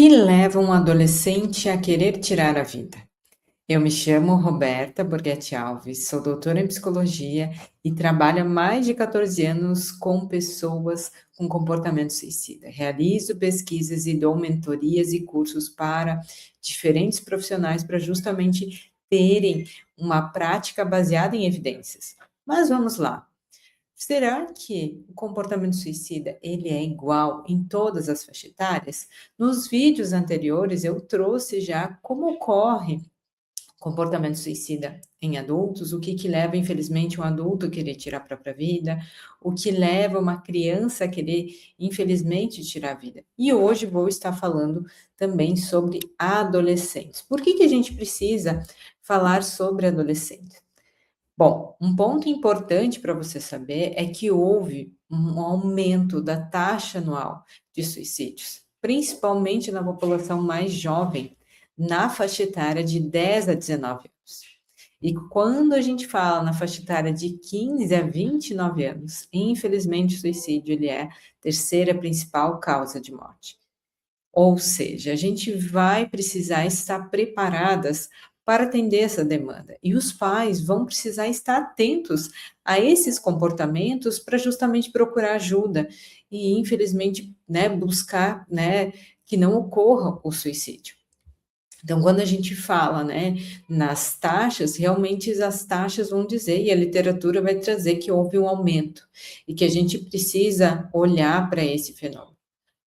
Que leva um adolescente a querer tirar a vida? Eu me chamo Roberta Borghetti Alves, sou doutora em psicologia e trabalho há mais de 14 anos com pessoas com comportamento suicida. Realizo pesquisas e dou mentorias e cursos para diferentes profissionais para justamente terem uma prática baseada em evidências. Mas vamos lá. Será que o comportamento suicida, ele é igual em todas as faixas etárias? Nos vídeos anteriores eu trouxe já como ocorre comportamento suicida em adultos, o que leva, infelizmente, um adulto a querer tirar a própria vida, o que leva uma criança a querer, infelizmente, tirar a vida. E hoje vou estar falando também sobre adolescentes. Por que a gente precisa falar sobre adolescentes? Bom, um ponto importante para você saber é que houve um aumento da taxa anual de suicídios, principalmente na população mais jovem, na faixa etária de 10 a 19 anos. E quando a gente fala na faixa etária de 15 a 29 anos, infelizmente o suicídio ele é a terceira principal causa de morte. Ou seja, a gente vai precisar estar preparadas para atender essa demanda. E os pais vão precisar estar atentos a esses comportamentos para justamente procurar ajuda e, infelizmente, né, buscar, né, que não ocorra o suicídio. Então, quando a gente fala, né, nas taxas, realmente as taxas vão dizer, e a literatura vai trazer que houve um aumento e que a gente precisa olhar para esse fenômeno.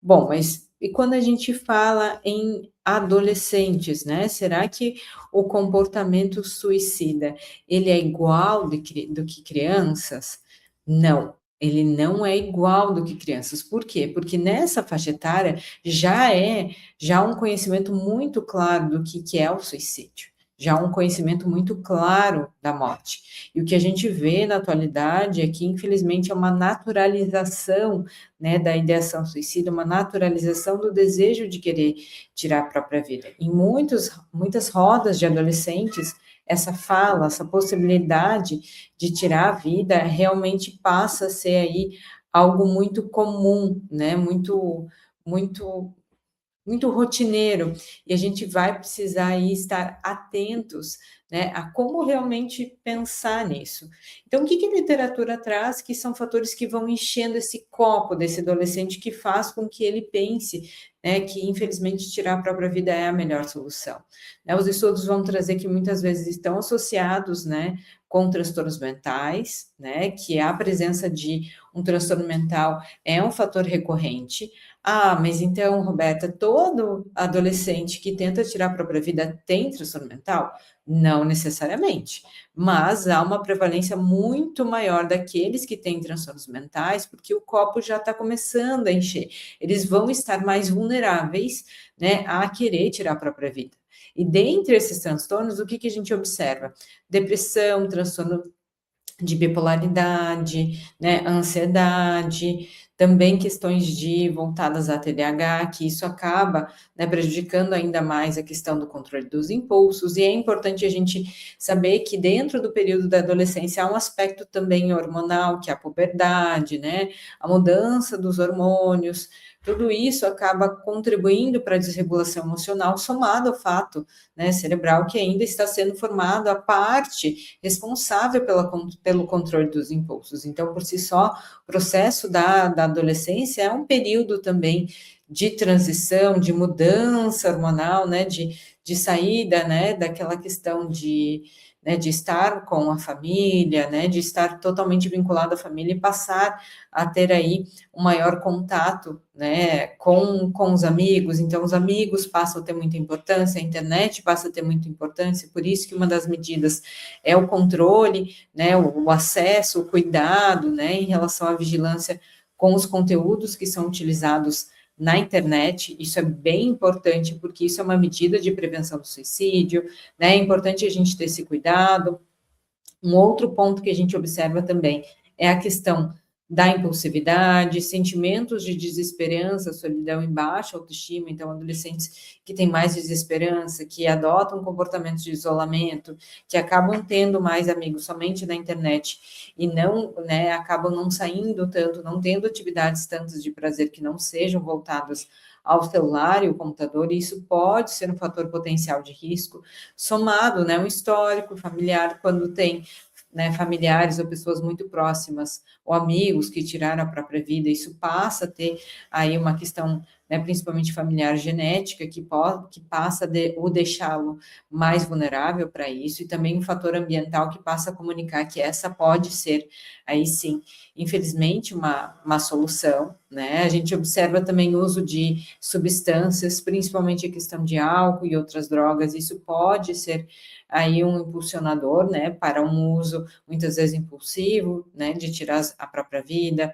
Bom, mas e quando a gente fala em adolescentes, né, será que o comportamento suicida, ele é igual do que crianças? Não, ele não é igual do que crianças. Por quê? Porque nessa faixa etária já um conhecimento muito claro do que é o suicídio, já um conhecimento muito claro da morte. E o que a gente vê na atualidade é que, infelizmente, é uma naturalização, né, da ideação suicida, uma naturalização do desejo de querer tirar a própria vida. Em muitas rodas de adolescentes, essa fala, essa possibilidade de tirar a vida realmente passa a ser aí algo muito comum, né, muito muito rotineiro, e a gente vai precisar aí estar atentos, né, a como realmente pensar nisso. Então, o que a literatura traz que são fatores que vão enchendo esse copo desse adolescente que faz com que ele pense, né, que infelizmente tirar a própria vida é a melhor solução. Né, os estudos vão trazer que muitas vezes estão associados, né, com transtornos mentais, né, que a presença de um transtorno mental é um fator recorrente. Ah, mas então, Roberta, todo adolescente que tenta tirar a própria vida tem transtorno mental? Não necessariamente, mas há uma prevalência muito maior daqueles que têm transtornos mentais, porque o copo já está começando a encher. Eles vão estar mais vulneráveis, né, a querer tirar a própria vida. E dentre esses transtornos, o que a gente observa? Depressão, transtorno de bipolaridade, né, ansiedade, também questões voltadas a TDAH, que isso acaba, né, prejudicando ainda mais a questão do controle dos impulsos, e é importante a gente saber que dentro do período da adolescência há um aspecto também hormonal, que é a puberdade, né, a mudança dos hormônios, tudo isso acaba contribuindo para a desregulação emocional, somado ao fato, né, cerebral que ainda está sendo formado a parte responsável pelo controle dos impulsos. Então, por si só, o processo da adolescência é um período também de transição, de mudança hormonal, né, de saída, né, daquela questão né, de estar com a família, né, de estar totalmente vinculado à família e passar a ter aí um maior contato, né, com os amigos. Então, os amigos passam a ter muita importância, a internet passa a ter muita importância, por isso que uma das medidas é o controle, né, o acesso, o cuidado, né, em relação à vigilância com os conteúdos que são utilizados na internet. Isso é bem importante, porque isso é uma medida de prevenção do suicídio, né, é importante a gente ter esse cuidado. Um outro ponto que a gente observa também é a questão da impulsividade, sentimentos de desesperança, solidão e baixa autoestima. Então, adolescentes que têm mais desesperança, que adotam comportamentos de isolamento, que acabam tendo mais amigos somente na internet e não, né, acabam não saindo tanto, não tendo atividades tantas de prazer que não sejam voltadas ao celular e o computador, e isso pode ser um fator potencial de risco, somado, né, um histórico familiar, quando tem, né, familiares ou pessoas muito próximas, ou amigos que tiraram a própria vida, isso passa a ter aí uma questão, né, principalmente familiar genética, que passa de, o deixá-lo mais vulnerável para isso, e também um fator ambiental que passa a comunicar que essa pode ser, aí sim, infelizmente, uma solução, né? A gente observa também o uso de substâncias, principalmente a questão de álcool e outras drogas, isso pode ser aí um impulsionador, né, para um uso muitas vezes impulsivo, né, de tirar a própria vida.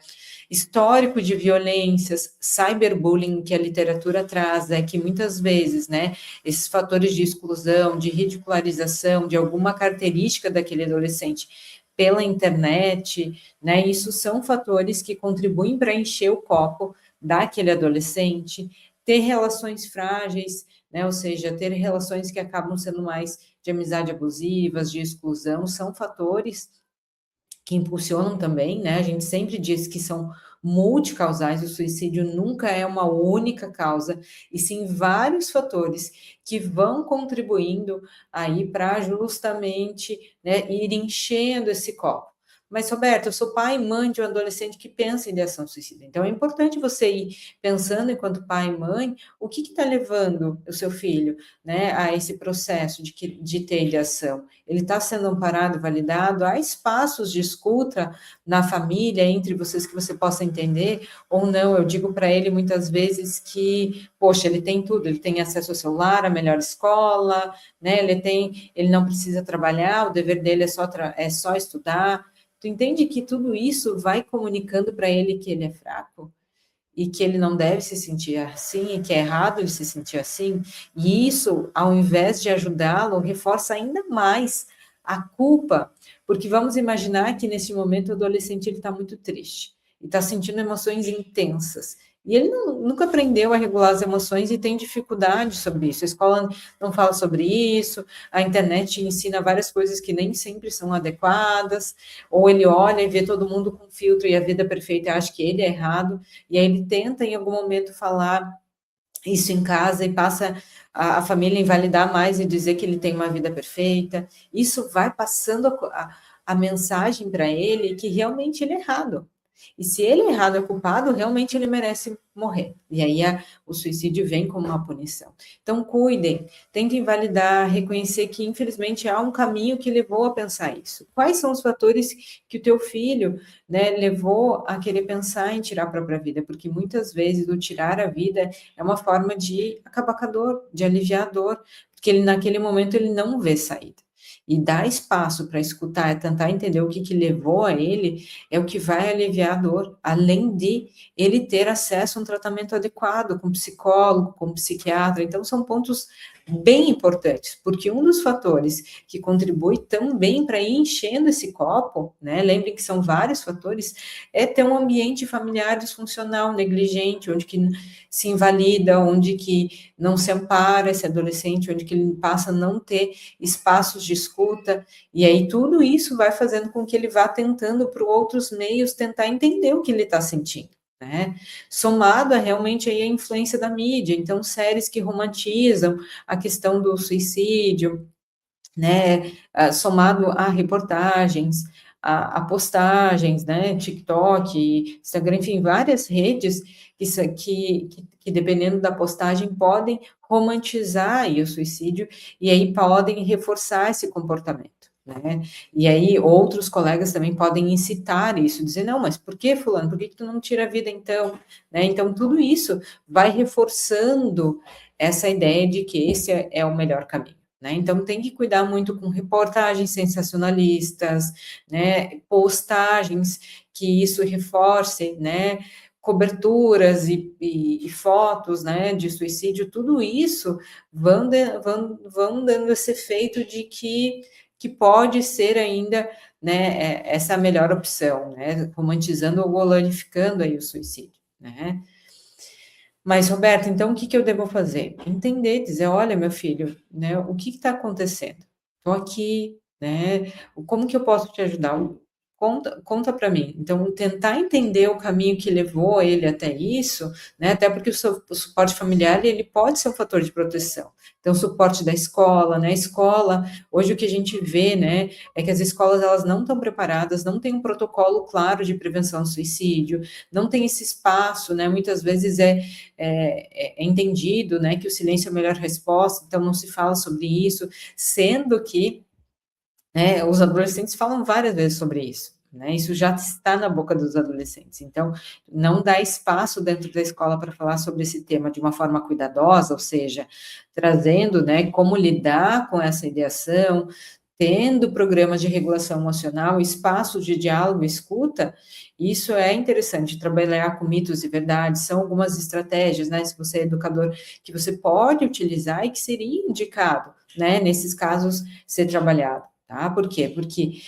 Histórico de violências, cyberbullying, que a literatura traz, é que muitas vezes, né, esses fatores de exclusão, de ridicularização, de alguma característica daquele adolescente pela internet, né, isso são fatores que contribuem para encher o copo daquele adolescente, ter relações frágeis, né, ou seja, ter relações que acabam sendo mais de amizade abusivas, de exclusão, são fatores que impulsionam também, né? A gente sempre diz que são multicausais, o suicídio nunca é uma única causa, e sim vários fatores que vão contribuindo aí para justamente, né, ir enchendo esse copo. Mas, Roberto, eu sou pai e mãe de um adolescente que pensa em ideação suicida. Então, é importante você ir pensando, enquanto pai e mãe, o que está levando o seu filho, né, a esse processo de ter ideação. Ele está sendo amparado, validado? Há espaços de escuta na família, entre vocês, que você possa entender, ou não? Eu digo para ele muitas vezes que, poxa, ele tem tudo, ele tem acesso ao celular, a melhor escola, né? Ele não precisa trabalhar, o dever dele é só estudar. Tu entende que tudo isso vai comunicando para ele que ele é fraco? E que ele não deve se sentir assim, e que é errado ele se sentir assim, e isso, ao invés de ajudá-lo, reforça ainda mais a culpa, porque vamos imaginar que nesse momento o adolescente ele está muito triste, e está sentindo emoções intensas, e ele nunca aprendeu a regular as emoções e tem dificuldade sobre isso. A escola não fala sobre isso, a internet ensina várias coisas que nem sempre são adequadas, ou ele olha e vê todo mundo com filtro e a vida perfeita e acha que ele é errado, e aí ele tenta em algum momento falar isso em casa e passa a família invalidar mais e dizer que ele tem uma vida perfeita. Isso vai passando a mensagem para ele que realmente ele é errado. E se ele é errado, é culpado, realmente ele merece morrer. E aí o suicídio vem como uma punição. Então, cuidem, tentem validar, reconhecer que, infelizmente, há um caminho que levou a pensar isso. Quais são os fatores que o teu filho, né, levou a querer pensar em tirar a própria vida? Porque muitas vezes o tirar a vida é uma forma de acabar com a dor, de aliviar a dor, porque ele, naquele momento ele não vê saída. E dar espaço para escutar, tentar entender o que levou a ele, é o que vai aliviar a dor, além de ele ter acesso a um tratamento adequado, com psicólogo, com psiquiatra. Então, são pontos bem importantes, porque um dos fatores que contribui também para ir enchendo esse copo, né? Lembrem que são vários fatores, é ter um ambiente familiar disfuncional, negligente, onde que se invalida, onde que não se ampara esse adolescente, onde que ele passa a não ter espaços de escuta, e aí tudo isso vai fazendo com que ele vá tentando por outros meios tentar entender o que ele está sentindo, né? Somado a realmente aí a influência da mídia, então séries que romantizam a questão do suicídio, né? Somado a reportagens, a postagens, né? TikTok, Instagram, enfim, várias redes que dependendo da postagem podem romantizar aí o suicídio e aí podem reforçar esse comportamento. Né? E aí outros colegas também podem incitar isso, dizer, não, mas por que fulano, por que tu não tira a vida então? Né? Então tudo isso vai reforçando essa ideia de que esse é o melhor caminho. Né? Então tem que cuidar muito com reportagens sensacionalistas, né? Postagens que isso reforce, né? Coberturas e fotos, né, de suicídio, tudo isso vão dando esse efeito de que pode ser ainda, né, essa melhor opção, né, romantizando ou glorificando aí o suicídio, né. Mas, Roberto, então o que eu devo fazer? Entender, dizer, olha, meu filho, né, o que está acontecendo? Estou aqui, né, como que eu posso te ajudar? conta para mim. Então, tentar entender o caminho que levou ele até isso, né? Até porque o suporte familiar, ele pode ser um fator de proteção. Então, o suporte da escola, né? A escola, hoje o que a gente vê, né, é que as escolas, elas não estão preparadas, não tem um protocolo claro de prevenção ao suicídio, não tem esse espaço, né? Muitas vezes é entendido, né, que o silêncio é a melhor resposta, então não se fala sobre isso, sendo que, né, os adolescentes falam várias vezes sobre isso, né, isso já está na boca dos adolescentes, então não dá espaço dentro da escola para falar sobre esse tema de uma forma cuidadosa, ou seja, trazendo, né, como lidar com essa ideação, tendo programas de regulação emocional, espaços de diálogo e escuta, isso é interessante, trabalhar com mitos e verdades, são algumas estratégias, né, se você é educador, que você pode utilizar e que seria indicado, né, nesses casos, ser trabalhado. Tá? Por quê? Porque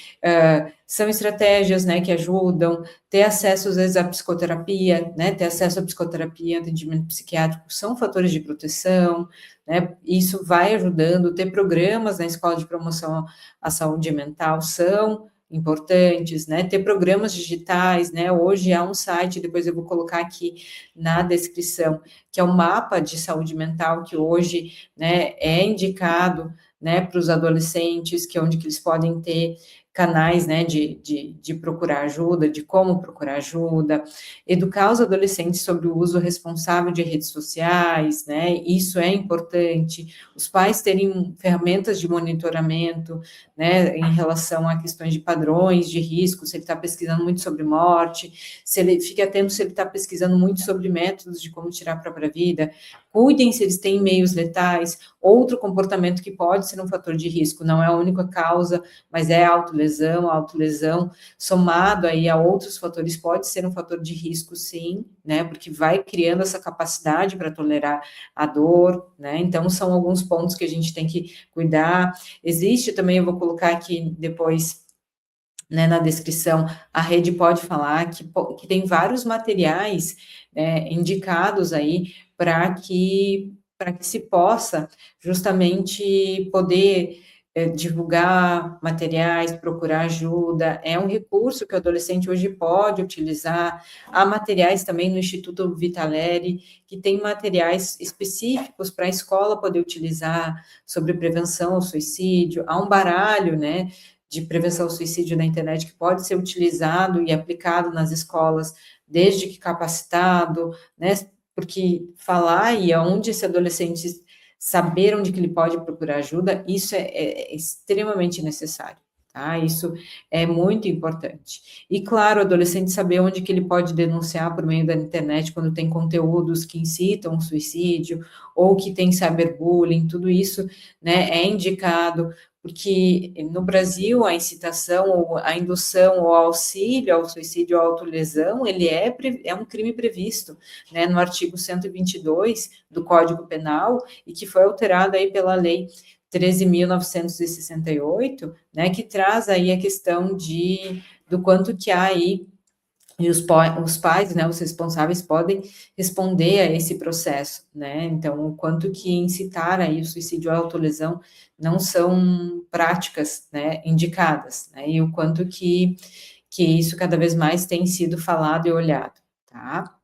são estratégias, né, que ajudam, ter acesso, às vezes, à psicoterapia, né, ter acesso à psicoterapia, atendimento psiquiátrico, são fatores de proteção, né, isso vai ajudando, ter programas na escola de promoção à saúde mental são importantes, né, ter programas digitais, né, hoje há um site, depois eu vou colocar aqui na descrição, que é o mapa de saúde mental, que hoje, né, é indicado, né, para os adolescentes, que é onde que eles podem ter canais, né, de procurar ajuda, de como procurar ajuda, educar os adolescentes sobre o uso responsável de redes sociais, né, isso é importante, os pais terem ferramentas de monitoramento, né, em relação a questões de padrões, de risco, se ele está pesquisando muito sobre morte, se ele fique atento se ele está pesquisando muito sobre métodos de como tirar a própria vida, cuidem se eles têm e-mails letais, outro comportamento que pode ser um fator de risco, não é a única causa, mas é a autolesão, somado aí a outros fatores, pode ser um fator de risco, sim, né, porque vai criando essa capacidade para tolerar a dor, né, então são alguns pontos que a gente tem que cuidar. Existe também, eu vou colocar aqui depois, né, na descrição, a rede pode falar que tem vários materiais, indicados aí para que se possa justamente poder divulgar materiais, procurar ajuda, é um recurso que o adolescente hoje pode utilizar. Há materiais também no Instituto Vitaleri, que tem materiais específicos para a escola poder utilizar sobre prevenção ao suicídio, há um baralho, né, de prevenção ao suicídio na internet que pode ser utilizado e aplicado nas escolas, desde que capacitado, né, porque falar e aonde esse adolescente saber onde que ele pode procurar ajuda, isso é extremamente necessário, tá? Isso é muito importante. E, claro, o adolescente saber onde que ele pode denunciar por meio da internet quando tem conteúdos que incitam o suicídio, ou que tem cyberbullying, tudo isso, né, é indicado, porque no Brasil a incitação, ou a indução, ou auxílio ao suicídio ou autolesão, ele é um crime previsto, né, no artigo 122 do Código Penal, e que foi alterado aí pela lei 13.968, né, que traz aí a questão do quanto que há aí, e os pais, né, os responsáveis podem responder a esse processo, né, então, o quanto que incitar aí o suicídio ou a autolesão não são práticas, né, indicadas, né, e o quanto que isso cada vez mais tem sido falado e olhado, tá?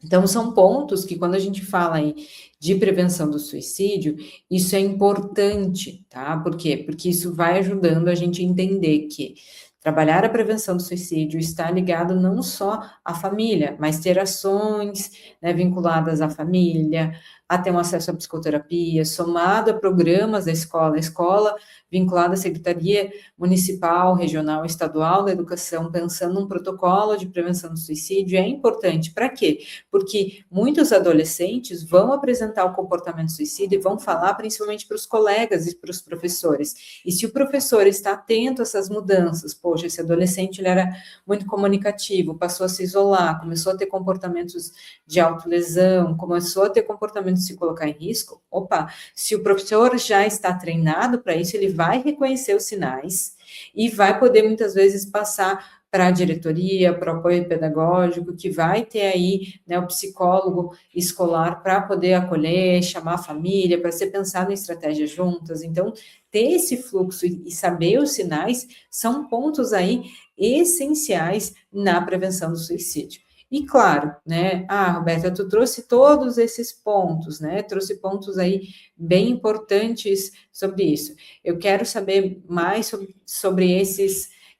Então, são pontos que, quando a gente fala aí de prevenção do suicídio, isso é importante, tá? Por quê? Porque isso vai ajudando a gente a entender que trabalhar a prevenção do suicídio está ligado não só à família, mas ter ações, né, vinculadas à família, a ter um acesso à psicoterapia, somado a programas da escola, a escola vinculada à Secretaria Municipal, Regional, Estadual da Educação, pensando num protocolo de prevenção do suicídio, é importante. Para quê? Porque muitos adolescentes vão apresentar o comportamento suicida e vão falar principalmente para os colegas e para os professores. E se o professor está atento a essas mudanças, poxa, esse adolescente ele era muito comunicativo, passou a se isolar, começou a ter comportamentos de autolesão, começou a ter comportamentos de se colocar em risco, opa, se o professor já está treinado para isso, ele vai reconhecer os sinais e vai poder muitas vezes passar para a diretoria, para o apoio pedagógico, que vai ter aí, né, o psicólogo escolar para poder acolher, chamar a família, para ser pensado em estratégias juntas. Então, ter esse fluxo e saber os sinais são pontos aí essenciais na prevenção do suicídio. E claro, né, Roberta, tu trouxe todos esses pontos, né, trouxe pontos aí bem importantes sobre isso. Eu quero saber mais sobre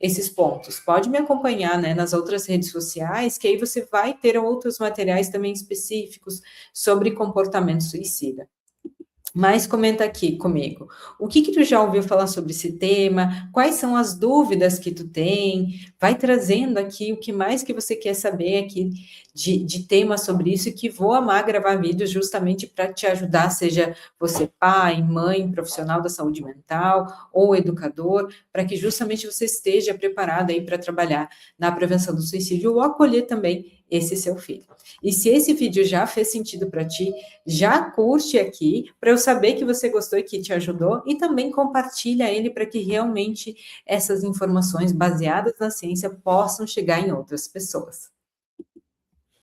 esses pontos. Pode me acompanhar, né, nas outras redes sociais, que aí você vai ter outros materiais também específicos sobre comportamento suicida. Mas comenta aqui comigo, o que que tu já ouviu falar sobre esse tema? Quais são as dúvidas que tu tem? Vai trazendo aqui o que mais que você quer saber aqui de tema sobre isso, e que vou amar gravar vídeos justamente para te ajudar, seja você pai, mãe, profissional da saúde mental ou educador, para que justamente você esteja preparado aí para trabalhar na prevenção do suicídio ou acolher também esse seu filho. E se esse vídeo já fez sentido para ti, já curte aqui para eu saber que você gostou e que te ajudou, e também compartilha ele para que realmente essas informações baseadas na ciência possam chegar em outras pessoas.